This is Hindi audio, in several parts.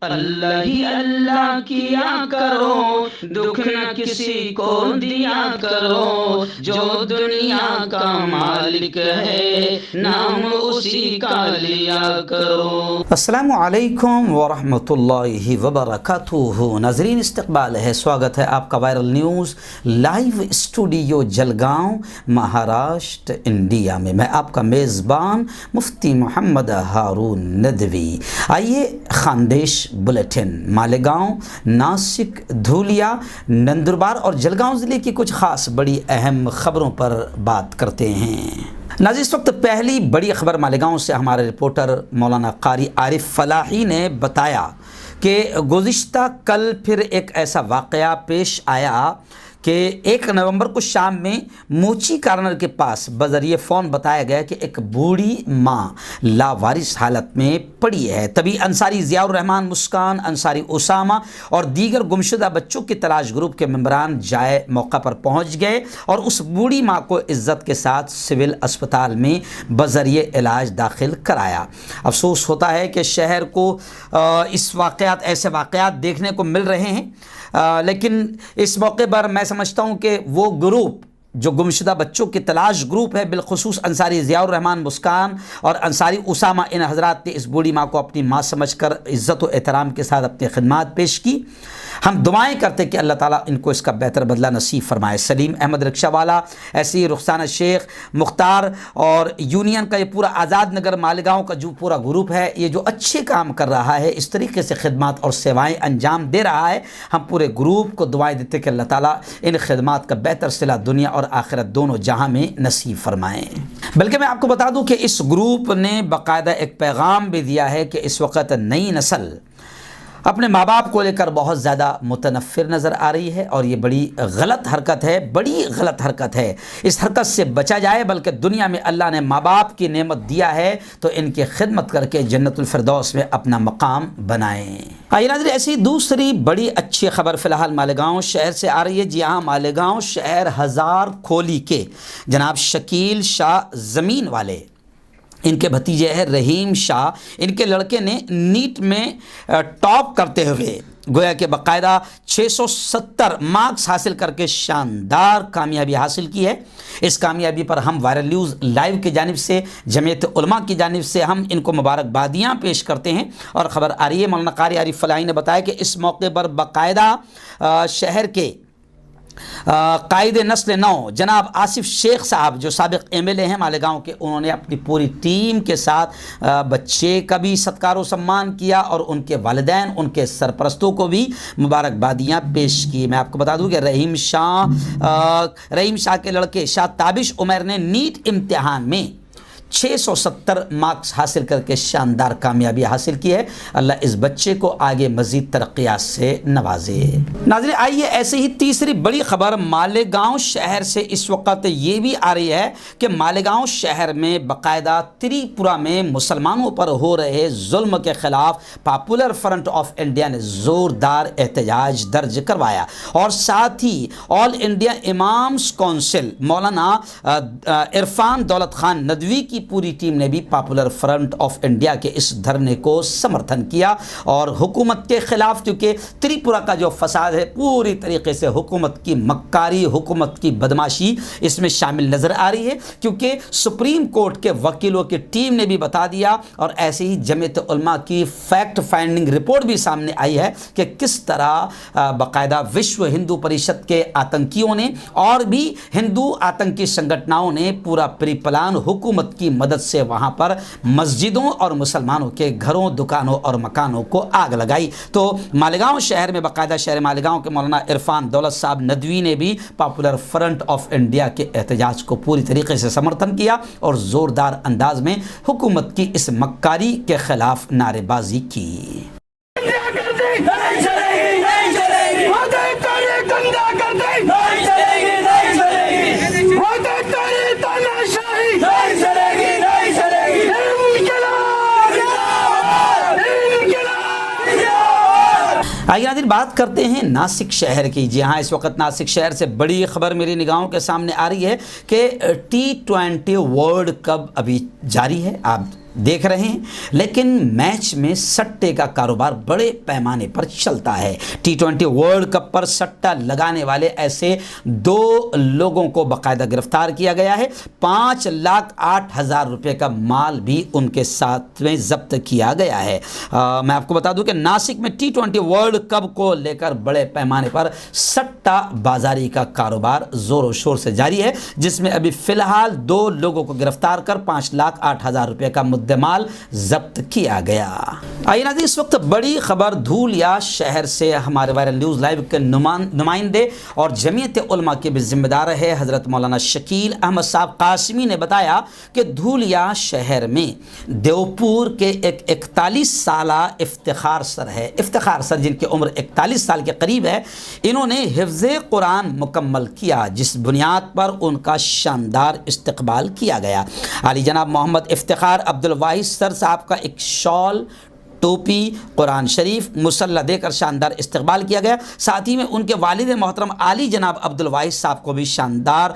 अल्लाह ही अल्लाह किया करो, दुख न किसी को दिया करो, जो दुनिया का मालिक है नाम उसी का लिया करो। अस्सलामु अलैकुम वरहमतुल्लाहि वबरकातुहू। नाज़रीन, इस्तक़बाल है, स्वागत है आपका viral news live studio Jalgaon, Maharashtra, India में। मैं आपका मेज़बान मुफ्ती मोहम्मद हारून नदवी। आइए खानदेश बुलेटिन मालेगांव, नासिक, धूलिया, नंदुरबार और जलगांव ज़िले की कुछ ख़ास बड़ी अहम ख़बरों पर बात करते हैं। नाज़रीन, इस वक्त पहली बड़ी खबर मालेगांव से हमारे रिपोर्टर मौलाना कारी आरिफ फलाही ने बताया कि गुज़िश्ता कल फिर एक ऐसा वाक़या पेश आया कि 1 नवंबर को शाम में मोची कार्नर के पास बज़रिए फ़ोन बताया गया कि एक बूढ़ी माँ लावारिस हालत में पड़ी है। तभी अंसारी ज़ियाउर रहमान मुस्कान, अंसारी उसामा और दीगर गुमशुदा बच्चों की तलाश ग्रुप के मेंबरान जाए मौका पर पहुँच गए और उस बूढ़ी माँ को इज़्ज़त के साथ सिविल अस्पताल में बज़रिए इलाज दाखिल कराया। अफसोस होता है कि शहर को इस वाक़यात ऐसे वाक़यात देखने को मिल रहे हैं, लेकिन इस मौके पर मैं समझता हूँ कि वो ग्रुप जो गुमशुदा बच्चों की तलाश ग्रुप है, बिलखुसूस अंसारी ज़ियाउर रहमान मुस्कान और अंसारी उसामा, इन हज़रात ने इस बूढ़ी माँ को अपनी माँ समझकर इज़्ज़त व एहतराम के साथ अपनी खिदमत पेश की। हम दुआएं करते कि अल्लाह ताला इनको इसका बेहतर बदला नसीब फरमाए। सलीम अहमद रिक्शा वाला, ऐसे ही रुखसाना शेख, मुख्तार और यूनियन का ये पूरा आज़ाद नगर मालेगांव का जो पूरा ग्रुप है, ये जो अच्छे काम कर रहा है, इस तरीके से खिदमत और सेवाएं अंजाम दे रहा है, हम पूरे ग्रुप को दुआएं देते कि अल्लाह ताला इन खिदमत का बेहतर सिला दुनिया और आखिरत दोनों जहां में नसीब फरमाएँ। बल्कि मैं आपको बता दूं कि इस ग्रुप ने बाकायदा एक पैगाम भी दिया है कि इस वक्त नई नस्ल अपने माँ बाप को लेकर बहुत ज़्यादा मुतनफ़िर नज़र आ रही है और ये बड़ी गलत हरकत है, बड़ी गलत हरकत है। इस हरकत से बचा जाए, बल्कि दुनिया में अल्लाह ने माँ बाप की नेमत दिया है तो इनकी खिदमत करके जन्नतुल फिरदौस में अपना मकाम बनाएं। आइए नाज़रीन, ऐसी दूसरी बड़ी अच्छी खबर फ़िलहाल मालेगांव शहर से आ रही है। जी हाँ, मालेगांव शहर हज़ार खोली के जनाब शकील शाह ज़मीन वाले, इनके भतीजे हैं रहीम शाह, इनके लड़के ने नीट में टॉप करते हुए गोया के बाकायदा 670 मार्क्स हासिल करके शानदार कामयाबी हासिल की है। इस कामयाबी पर हम वायरल न्यूज़ लाइव की जानिब से, जमीयत उलमा की जानिब से हम इनको मुबारकबादियाँ पेश करते हैं। और ख़बर आ रही है, मौलाना कारी आरिफ फलाही ने बताया कि इस मौके पर बाकायदा शहर के कायदे नस्ल नौ जनाब आसिफ शेख साहब, जो साबिक MLA हैं मालेगांव के, उन्होंने अपनी पूरी टीम के साथ बच्चे का भी सत्कार व सम्मान किया और उनके वालिदैन, उनके सरपरस्तों को भी मुबारकबादियाँ पेश की। मैं आपको बता दूं कि रहीम शाह के लड़के शाह ताबिश उमर ने नीट इम्तिहान में 670 मार्क्स हासिल करके शानदार कामयाबी हासिल की है। अल्लाह इस बच्चे को आगे मज़ीद तरक्यात से नवाजे। नाज़रीन, आइए ऐसे ही तीसरी बड़ी खबर मालेगांव शहर से इस वक्त ये भी आ रही है कि मालेगांव शहर में बाकायदा त्रिपुरा में मुसलमानों पर हो रहे जुल्म के ख़िलाफ़ पॉपुलर फ्रंट ऑफ इंडिया ने ज़ोरदार एहतजाज दर्ज करवाया और साथ ही ऑल इंडिया इमाम्स काउंसिल मौलाना इरफान दौलत खान नदवी की पूरी टीम ने भी पॉपुलर फ्रंट ऑफ इंडिया के इस धरने को समर्थन किया और हुकूमत के खिलाफ, क्योंकि त्रिपुरा का जो फसाद है पूरी तरीके से हुकूमत की मक्कारी, हुकूमत की बदमाशी इसमें शामिल नज़र आ रही है। क्योंकि सुप्रीम कोर्ट के वकीलों की टीम ने भी बता दिया और ऐसे ही जमीयत उलमा की फैक्ट फाइंडिंग रिपोर्ट भी सामने आई है कि किस तरह बाकायदा विश्व हिंदू परिषद के आतंकियों ने और भी हिंदू आतंकी संगठनों ने पूरा प्री प्लान हुकूमत की मदद से वहां पर मस्जिदों और मुसलमानों के घरों, दुकानों और मकानों को आग लगाई। तो मालेगांव शहर में बाकायदा शहर मालेगांव के मौलाना इरफान दौलत साहब नदवी ने भी पॉपुलर फ्रंट ऑफ इंडिया के एहतजाज को पूरी तरीके से समर्थन किया और ज़ोरदार अंदाज में हुकूमत की इस मक्कारी के खिलाफ नारेबाजी की। आइए नाज़रीन, बात करते हैं नासिक शहर की। जी हाँ, इस वक्त नासिक शहर से बड़ी खबर मेरी निगाहों के सामने आ रही है कि T20 वर्ल्ड कप अभी जारी है। आप देख रहे हैं, लेकिन मैच में सट्टे का कारोबार बड़े पैमाने पर चलता है। T20 वर्ल्ड कप पर सट्टा लगाने वाले ऐसे 2 लोगों को बाकायदा गिरफ्तार किया गया है। 5,08,000 रुपये का माल भी उनके साथ में जब्त किया गया है। मैं आपको बता दूं कि नासिक में T20 वर्ल्ड कप को लेकर बड़े पैमाने पर सट्टा बाजारी का कारोबार जोरों शोर से जारी है, जिसमें अभी फिलहाल 2 लोगों को गिरफ्तार कर 5,08,000 रुपये का मुद्देमाल जब्त किया गया। आइए नाज़रीन, इस वक्त बड़ी खबर धूलिया शहर से हमारे वायरल न्यूज़ लाइव के नुमाइंदे और जमीयत उलमा के भी जिम्मेदार है हज़रत मौलाना शकील अहमद साहब कासिमी ने बताया कि धूलिया शहर में देवपुर के एक 41 साला इफ्तिखार सर है, इफ्तिखार सर जिनकी उम्र 41 साल के करीब है। इन्होंने हिफ्ज़े कुरान मुकम्मल किया, जिस बुनियाद पर उनका शानदार इस्तकबाल किया गया। आली जनाब मोहम्मद इफ्तिखार अब्दुल वाहिद सर साहब का एक शॉल, टोपी, कुरान शरीफ, मुसल्ला देकर शानदार इस्तकबाल किया गया। साथ ही में उनके वालिद मोहतरम आली जनाब अब्दुल वाहिद साहब को भी शानदार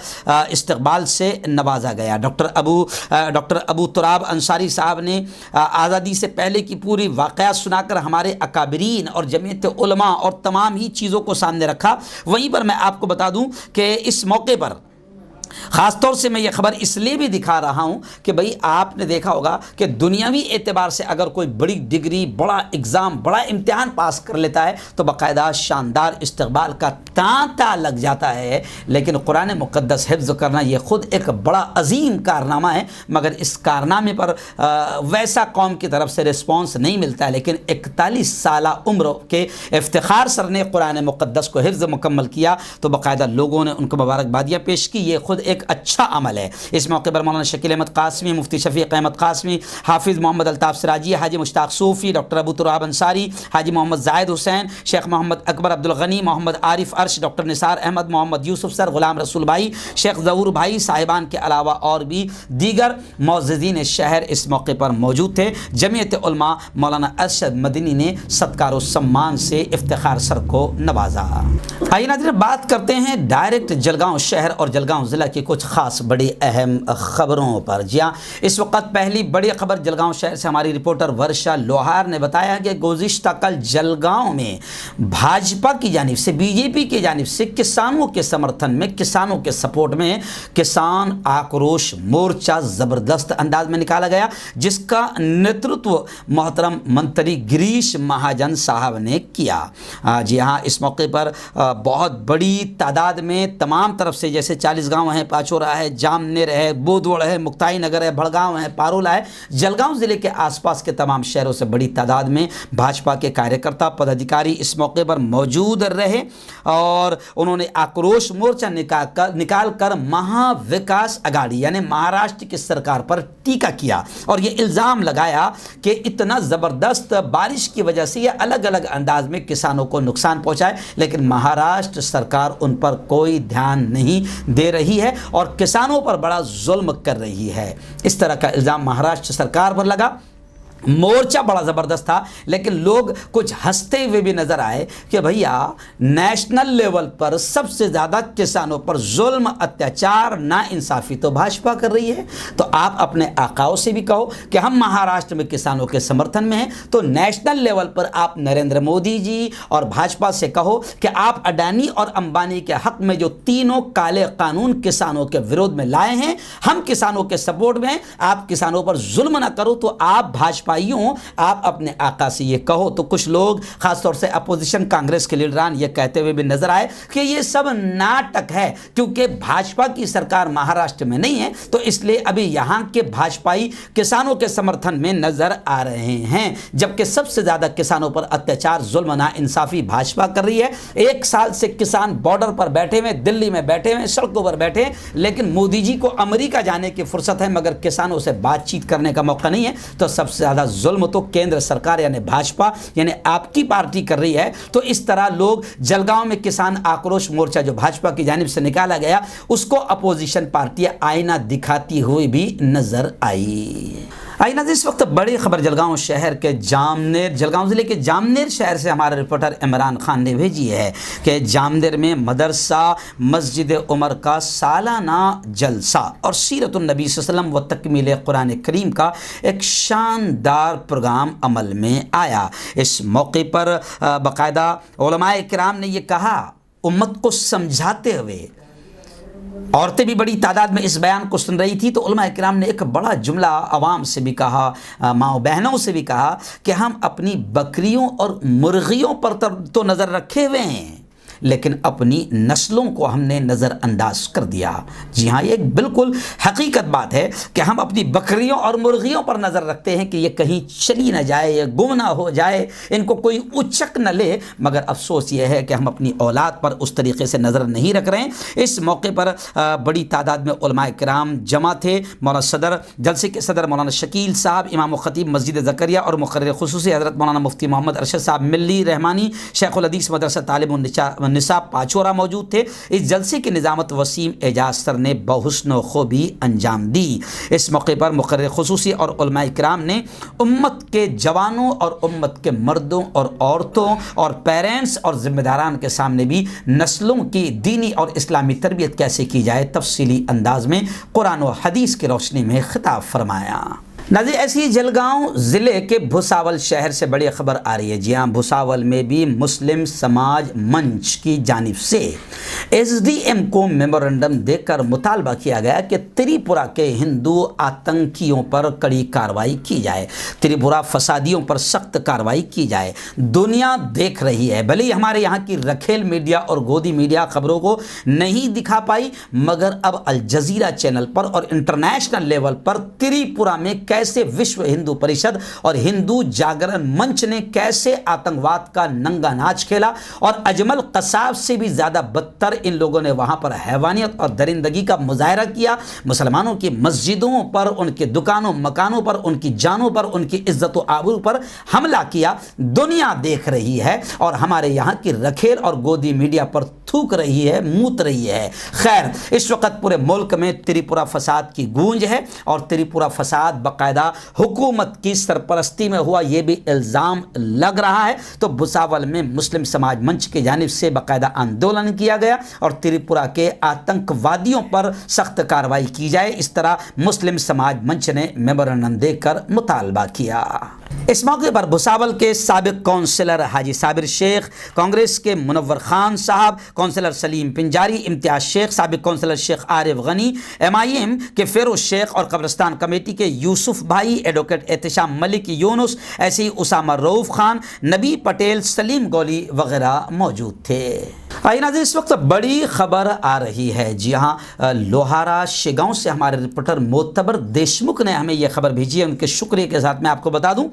इस्तकबाल से नवाजा गया। डॉक्टर अबू तुराब अंसारी साहब ने आज़ादी से पहले की पूरी वाक़या सुनाकर हमारे अकाबरीन और जमीयत उलमा और तमाम ही चीज़ों को सामने रखा। वहीं पर मैं आपको बता दूं कि इस मौके पर ख़ास तौर से मैं ये खबर इसलिए भी दिखा रहा हूँ कि भाई आपने देखा होगा कि दुनियावी एतबार से अगर कोई बड़ी डिग्री, बड़ा एग्ज़ाम, बड़ा इम्तिहान पास कर लेता है तो बाकायदा शानदार इस्तकबाल का तांता लग जाता है, लेकिन कुरान मुक़द्दस हिफ्ज़ करना ये ख़ुद एक बड़ा अजीम कारनामा है। मगर इस कारनामे पर वैसा कौम की तरफ से रिस्पॉन्स नहीं मिलता है। लेकिन 41 साला उम्र के इफ्तिखार सर ने कुरान मुक़द्दस को हिफ्ज़ मुकम्मल किया तो बाकायदा लोगों ने उनको मुबारकबादियाँ पेश की। ये ख़ुद एक अच्छा अमल है। इस मौके पर मौलाना शकील अहमद कासमी, मुफ्ती शफीक अहमद कासमी, हाफिज़ मोहम्मद अल्ताफ़ सिराजी, हाजी मुश्ताक सूफ़ी, डॉक्टर अबू तुराब अंसारी, हाजी मोहम्मद जायद हुसैन, शेख मोहम्मद अकबर अब्दुल गनी, मोहम्मद आरिफ अर्श, डॉक्टर निसार अहमद, मोहम्मद यूसुफ सर, गुलाम रसूल भाई, शेख ज़हूर भाई साहिबान के अलावा और भी दीगर मौज़िज़ीन शहर इस मौके पर मौजूद थे। जमीयत उलमा मौलाना अरशद मदनी ने सत्कार और सम्मान से इफ्तिखार सर को नवाजा। आइए नाज़रीन, बात करते हैं डायरेक्ट जलगांव शहर और जलगांव ज़िला की कुछ ख़ास बड़ी अहम ख़बरों पर। जी हाँ, इस वक्त पहली बड़ी ख़बर जलगांव शहर से हमारी रिपोर्टर वर्षा लोहार ने बताया कि गुज़िश्ता कल जलगांव में भाजपा की जानिब से, बीजेपी की जानिब से किसानों के समर्थन में, किसानों के सपोर्ट में किसान आक्रोश मोर्चा ज़बरदस्त अंदाज में निकाला गया, जिसका नेतृत्व मोहतरम मंत्री गिरीश महाजन साहब ने किया। जी हाँ, इस मौके पर बहुत बड़ी तादाद में तमाम तरफ से, जैसे 40 गांव हैं, पाचोरा है, जामनेर है, बोधवड़ है, मुक्ताई नगर है, भड़गांव है, पारोला है, जलगांव ज़िले के आसपास के तमाम शहरों से बड़ी तादाद में भाजपा के कार्यकर्ता पदाधिकारी इस मौके पर मौजूद रहे और उन्होंने आक्रोश मोर्चा निकाल कर महाविकास अघाड़ी यानी महाराष्ट्र की सरकार पर टीका किया और ये इल्ज़ाम लगाया कि इतना ज़बरदस्त बारिश की वजह से ये अलग अलग अंदाज में किसानों को नुकसान पहुँचाए, लेकिन महाराष्ट्र सरकार उन पर कोई ध्यान नहीं दे रही है और किसानों पर बड़ा जुल्म कर रही है। इस तरह का इल्ज़ाम महाराष्ट्र सरकार पर लगा। मोर्चा बड़ा ज़बरदस्त था, लेकिन लोग कुछ हंसते हुए भी नज़र आए कि भैया नेशनल लेवल पर सबसे ज़्यादा किसानों पर जुल्म, अत्याचार, नाइंसाफ़ी तो भाजपा कर रही है, तो आप अपने आकाओं से भी कहो कि हम महाराष्ट्र में किसानों के समर्थन में हैं, तो नेशनल लेवल पर आप नरेंद्र मोदी जी और भाजपा से कहो कि आप अडानी और अंबानी के हक़ में जो तीनों काले कानून किसानों के विरोध में लाए हैं, हम किसानों के सपोर्ट में हैं, आप किसानों पर जुल्म ना करो, तो आप भाजपा आप अपने आका से ये कहो। तो कुछ लोग खासतौर से अपोजिशन कांग्रेस के लीडरान ये कहते हुए भी नजर आए कि ये सब नाटक है, क्योंकि भाजपा की सरकार महाराष्ट्र में नहीं है, तो इसलिए अभी यहां के भाजपाई किसानों के समर्थन में नजर आ रहे हैं, जबकि सबसे ज्यादा किसानों पर अत्याचार, जुल्म, नाइंसाफी भाजपा कर रही है। 1 साल से किसान बॉर्डर पर बैठे हुए, दिल्ली में बैठे हुए, सड़कों पर बैठे, लेकिन मोदी जी को अमेरिका जाने की फुर्सत है मगर किसानों से बातचीत करने का मौका नहीं है। तो सबसे ज्यादा जुल्म तो केंद्र सरकार यानी भाजपा यानी आपकी पार्टी कर रही है। तो इस तरह लोग जलगांव में किसान आक्रोश मोर्चा जो भाजपा की जानिब से निकाला गया, उसको अपोजिशन पार्टियां आईना दिखाती हुई भी नजर आई। आई नाज़रीन, इस वक्त बड़ी खबर जलगांव शहर के जलगांव ज़िले के जामनेर शहर से हमारे रिपोर्टर इमरान खान ने भेजी है कि जामनेर में मदरसा मस्जिद उमर का सालाना जलसा और सीरतुन नबी सल्लल्लाहु अलैहि वसल्लम व तकमील कुरान करीम का एक शानदार प्रोग्राम अमल में आया। इस मौके पर बाकायदा उलमाए किराम ने ये कहा, उम्मत को समझाते हुए, औरतें भी बड़ी तादाद में इस बयान को सुन रही थी, तो उलमा किराम ने एक बड़ा जुमला आवाम से भी कहा, माओ बहनों से भी कहा कि हम अपनी बकरियों और मुर्गियों पर तो नज़र रखे हुए हैं, लेकिन अपनी नस्लों को हमने नज़रअंदाज कर दिया। जी हाँ, ये एक बिल्कुल हकीकत बात है कि हम अपनी बकरियों और मुर्गियों पर नज़र रखते हैं कि ये कहीं चली ना जाए, ये गुम ना हो जाए, इनको कोई उचक न ले, मगर अफसोस ये है कि हम अपनी औलाद पर उस तरीके से नज़र नहीं रख रहे हैं। इस मौके पर बड़ी तादाद में उलमाए किराम जमा थे। जलसे के सदर मौलाना शकील साहब, इमाम ख़तीब मस्जिद ज़करिया और मुक़र्रिर ख़ुसूसी हज़रत मौलाना मुफ्ती मोहम्मद अरशद साहब मिल्ली रहमानी, शेखुल हदीस मदरसा तालिब निसाब पाचोरा मौजूद थे। इस जलसे की निज़ामत वसीम एजाज सर ने बहुस्न खूबी अंजाम दी। इस मौके पर मुक़र्रिर ख़ुसूसी और उलमाए किराम ने उम्मत के जवानों और उम्मत के मर्दों और औरतों और पेरेंट्स और ज़िम्मेदारान के सामने भी नस्लों की दीनी और इस्लामी तरबियत कैसे की जाए तफसीली अंदाज में कुरान और हदीस की रोशनी में खिताब फरमाया। नाज़रीन, ऐसी जलगांव ज़िले के भुसावल शहर से बड़ी खबर आ रही है। जी हाँ, भुसावल में भी मुस्लिम समाज मंच की जानिब से SDM को मेमोरेंडम देकर मुतालबा किया गया कि त्रिपुरा के हिंदू आतंकियों पर कड़ी कार्रवाई की जाए, त्रिपुरा फसादियों पर सख्त कार्रवाई की जाए। दुनिया देख रही है, भले ही हमारे यहाँ की रखेल मीडिया और गोदी मीडिया खबरों को नहीं दिखा पाई, मगर अब अल जजीरा चैनल पर और इंटरनेशनल लेवल पर त्रिपुरा में कैसे विश्व हिंदू परिषद और हिंदू जागरण मंच ने कैसे आतंकवाद का नंगा नाच खेला और अजमल कसाब से भी ज़्यादा बदतर इन लोगों ने वहाँ पर हैवानियत और दरिंदगी का मुजाहरा किया। मुसलमानों की मस्जिदों पर, उनके दुकानों मकानों पर, उनकी जानों पर, उनकी इज्जत व आबरू पर हमला किया। दुनिया देख रही है और हमारे यहाँ की रखेल और गोदी मीडिया पर थूक रही है, मूत रही है। खैर, इस वक्त पूरे मुल्क में त्रिपुरा फसाद की गूंज है और त्रिपुरा फसाद बाकायदा हुकूमत की सरपरस्ती में हुआ, यह भी इल्ज़ाम लग रहा है। तो भुसावल में मुस्लिम समाज मंच की जानिब से बाकायदा आंदोलन किया गया और त्रिपुरा के आतंकवादियों पर सख्त कार्रवाई की जाए, इस तरह मुस्लिम समाज मंच ने मेमोरेंडम देकर मुतालबा किया। इस मौके पर भुसावल के साबिक काउंसिलर हाजी साबिर शेख, कांग्रेस के मुनव्वर खान साहब, काउंसिलर सलीम पिंजारी, इम्तियाज शेख, साबिक काउंसिलर शेख आरिफ गनी, MIM के फेरोज शेख और कब्रिस्तान कमेटी के यूसुफ भाई, एडवोकेट एहतिशाम मलिक यूनुस, ऐसे ही उसामा रऊफ खान, नबी पटेल, सलीम गौली वगैरह मौजूद थे। आइए नाज़रीन, इस वक्त बड़ी खबर आ रही है। जी हाँ, लोहारा शेगांव से हमारे रिपोर्टर मोतबर देशमुख ने हमें यह खबर भेजी है। उनके शुक्रिया के साथ मैं आपको बता दूं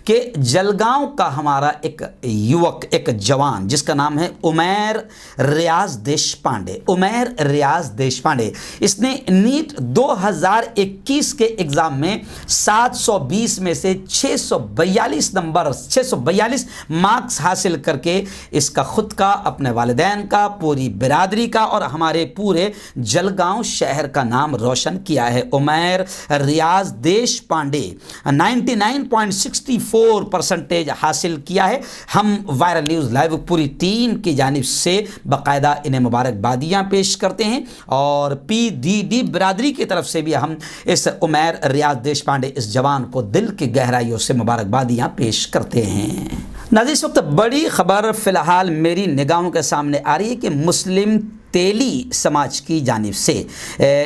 कि जलगांव का हमारा एक युवक, एक जवान जिसका नाम है उमैर रियाज देशपांडे, उमैर रियाज देशपांडे, इसने नीट 2021 के एग्ज़ाम में 720 में से 642 नंबर, 642 मार्क्स हासिल करके इसका खुद का, अपने वालिदैन का, पूरी बिरादरी का और हमारे पूरे जलगांव शहर का नाम रोशन किया है। उमैर रियाज देशपांडे 99.64% हासिल किया है। हम वायरल न्यूज़ लाइव पूरी टीम की जानिब से बाकायदा इन्हें मुबारकबादियाँ पेश करते हैं और PDD बिरादरी की तरफ से भी हम इस उमैर रियाज देशपांडे, इस जवान को दिल की गहराइयों से मुबारकबादियाँ पेश करते हैं। नाज़रीन, इस वक्त बड़ी खबर फ़िलहाल मेरी निगाहों के सामने आ रही है कि मुस्लिम तेली समाज की जानिब से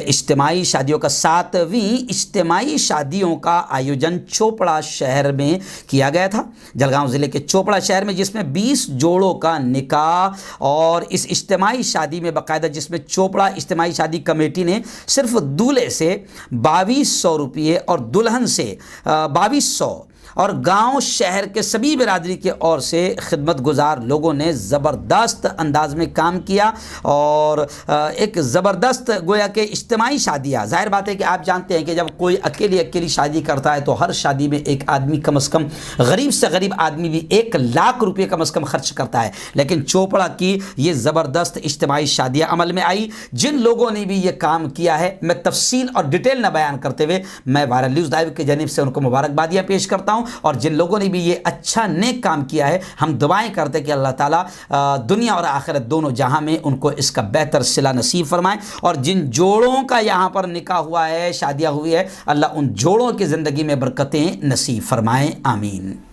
इज्तिमाई शादियों का 7वीं इज्तिमाई शादियों का आयोजन चोपड़ा शहर में किया गया था। जलगांव ज़िले के चोपड़ा शहर में, जिसमें 20 जोड़ों का निकाह और इस इज्तिमाई शादी में बाकायदा, जिसमें चोपड़ा इज्तिमाई शादी कमेटी ने सिर्फ दूल्हे से 2200 रुपये और दुल्हन से 2200 और गांव शहर के सभी बिरादरी के ओर से खिदमत गुजार लोगों ने ज़बरदस्त अंदाज में काम किया और एक ज़बरदस्त गोया के इज्तिमाई शादियाँ। ज़ाहिर बात है कि आप जानते हैं कि जब कोई अकेली शादी करता है तो हर शादी में एक आदमी कम से कम, गरीब से गरीब आदमी भी 1 लाख रुपये कम से कम खर्च करता है। लेकिन चोपड़ा की ये ज़बरदस्त इज्तिमाई शादियाँ अमल में आई। जिन लोगों ने भी ये काम किया है, मैं तफसील और डिटेल न बयान करते हुए मैं वायरल न्यूज़ लाइव की जानिब से उनको मुबारकबादियाँ पेश करता हूँ। और जिन लोगों ने भी ये अच्छा नेक काम किया है, हम दुआएं करते हैं कि अल्लाह ताला दुनिया और आखिरत दोनों जहां में उनको इसका बेहतर सिला नसीब फरमाए। और जिन जोड़ों का यहाँ पर निकाह हुआ है, शादियाँ हुई है, अल्लाह उन जोड़ों की ज़िंदगी में बरकतें नसीब फरमाएँ। आमीन।